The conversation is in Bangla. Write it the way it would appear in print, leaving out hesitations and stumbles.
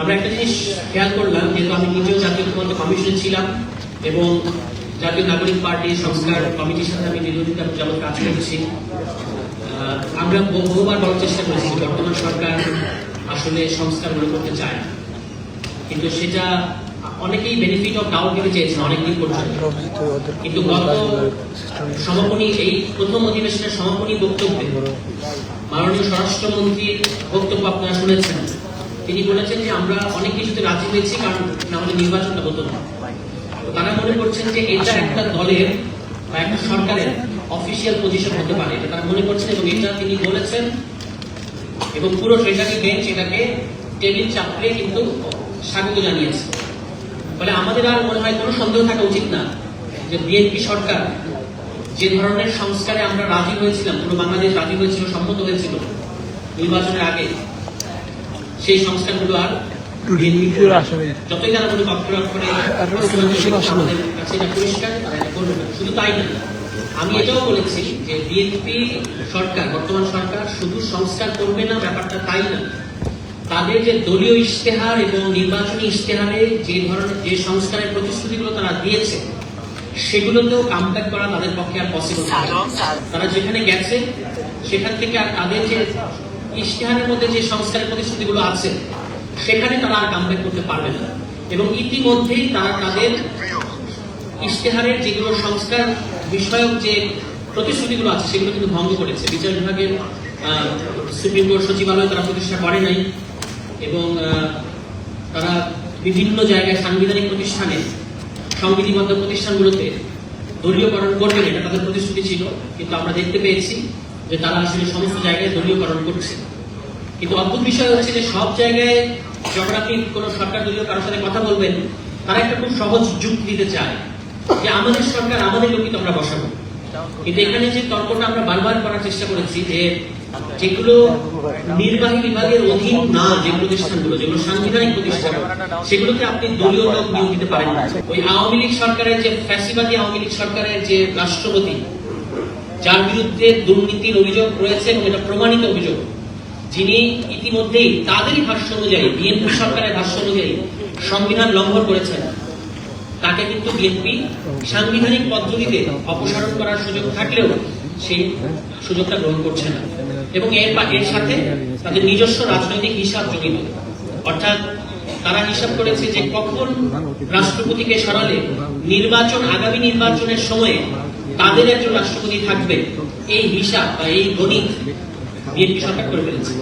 আমরা একটা জিনিস খেয়াল করলাম, যেহেতু আমি নিজেও জাতীয় ঐক্যমত্য কমিশনে ছিলাম এবং জাতীয় নাগরিক পার্টি সংস্কার কমিটির সাথে আমি দীর্ঘদিন যাবত কাজ করেছি। আমরা বহুবার বলার চেষ্টা করেছি বর্তমান সরকার আসলে সংস্কারগুলো করতে চায় না, কিন্তু সেটা অনেকেই বেনিফিট অফ ডাউট দিতে চেয়েছেন অনেকদিন পর্যন্ত। কিন্তু গত সমাপনী এই প্রথম অধিবেশনের সমাপনী বক্তব্যে মাননীয় স্বরাষ্ট্রমন্ত্রীর বক্তব্য আপনারা শুনেছেন। তিনি বলেছেন যে আমরা অনেক কিছুতে রাজি হয়েছি, কারণ আমাদের নির্বাচনটা হতো না। তারা মনে করছেন যে এটা একটা দলের বা একটা সরকারের অফিসিয়াল পজিশন হতে পারে, এটা তারা মনে করছেন এবং এটা তিনি বলেছেন এবং পুরো ট্রেজারি বেঞ্চ এটাকে টেবিল চাপড়ে কিন্তু স্বাগত জানিয়েছে। ফলে আমাদের আর মনে হয় কোনো সন্দেহ থাকা উচিত না যে বিএনপি সরকার যে ধরনের সংস্কারে আমরা রাজি হয়েছিলাম, পুরো বাংলাদেশ রাজি হয়েছিল, সম্মত হয়েছিল নির্বাচনের আগে, সেই সংস্কারগুলো আর যতই যারা কোনো অক্ষরে আমাদের কাছে এটা পরিষ্কার, তারা এটা করবে না। শুধু তাই না, আমি এটাও বলেছি যে বিএনপি সরকার, বর্তমান সরকার শুধু সংস্কার করবে না ব্যাপারটা তাই না, তাদের যে দলীয় ইশতেহার এবং নির্বাচনী ইশতেহারে যে ধরনের যে সংস্কারের প্রতিশ্রুতিগুলো তারা দিয়েছে সেগুলোতেও কামব্যাক করা তাদের পক্ষে আর পসিবল নয়। তারা যেখানে গেছে সেখান থেকে আর তাদের যে ইশতেহারের মধ্যে যে সংস্কারের প্রতিশ্রুতিগুলো আছে সেখানে তারা আর কামব্যাক করতে পারবে না। এবং ইতিমধ্যেই তারা তাদের ইশতেহারের যেগুলো সংস্কার বিষয়ক যে প্রতিশ্রুতিগুলো আছে সেগুলো কিন্তু ভঙ্গ করেছে। বিচার বিভাগের সুপ্রিম কোর্ট সচিবালয় তারা প্রতিষ্ঠা করে নাই এবং তারা বিভিন্ন জায়গায় সাংবিধানিক প্রতিষ্ঠানে, সংবিধিবদ্ধ প্রতিষ্ঠানগুলোতে দলীয়করণ করবেন, এটা তাদের প্রতিশ্রুতি ছিল। কিন্তু আমরা দেখতে পেয়েছি যে তারা আসলে সমস্ত জায়গায় দলীয়করণ করছে। কিন্তু অদ্ভুত বিষয় হচ্ছে যে সব জায়গায় যখন আপনি কোনো সরকার দলীয় কারোর সাথে কথা বলবেন, তারা একটা খুব সহজ যুক্তি দিতে চায় যে আমাদের সরকার, আমাদের লোকই তো আমরা বসাবো। কিন্তু এখানে যে তর্কটা আমরা বারবার করার চেষ্টা করেছি যে যেগুলো নির্বাহী বিভাগের অধীন না, যে প্রতিষ্ঠানগুলো যেগুলো সাংবিধানিক প্রতিষ্ঠান, সেগুলোতে আপনি দলীয় লোক নিয়োগ দিতে পারেন না। ওই আওয়ামী লীগ সরকারের যে ফ্যাসিবাদী আওয়ামী লীগ সরকারের যে রাষ্ট্রপতি, যার বিরুদ্ধে দুর্নীতির অভিযোগ রয়েছে এবং এটা প্রমাণিত অভিযোগ, যিনি ইতিমধ্যেই তাদেরই ভাষ্য অনুযায়ী, বিএনপি সরকারের ভাষ্য অনুযায়ী সংবিধান লঙ্ঘন করেছেন, তাকে কিন্তু বিএনপি সাংবিধানিক পদ্ধতিতে অপসারণ করার সুযোগ থাকলেও সেই সুযোগটা গ্রহণ করছে না। এবং এর সাথে তাদের নিজস্ব রাজনৈতিক হিসাব জড়িত। অর্থাৎ তারা হিসাব করেছে যে কখন রাষ্ট্রপতিকে সরালে নির্বাচন, আগামী নির্বাচনের সময়ে তাদের একজন রাষ্ট্রপতি থাকবে, এই হিসাব বা এই গণিত বিএনপি সরকার করে ফেলেছে।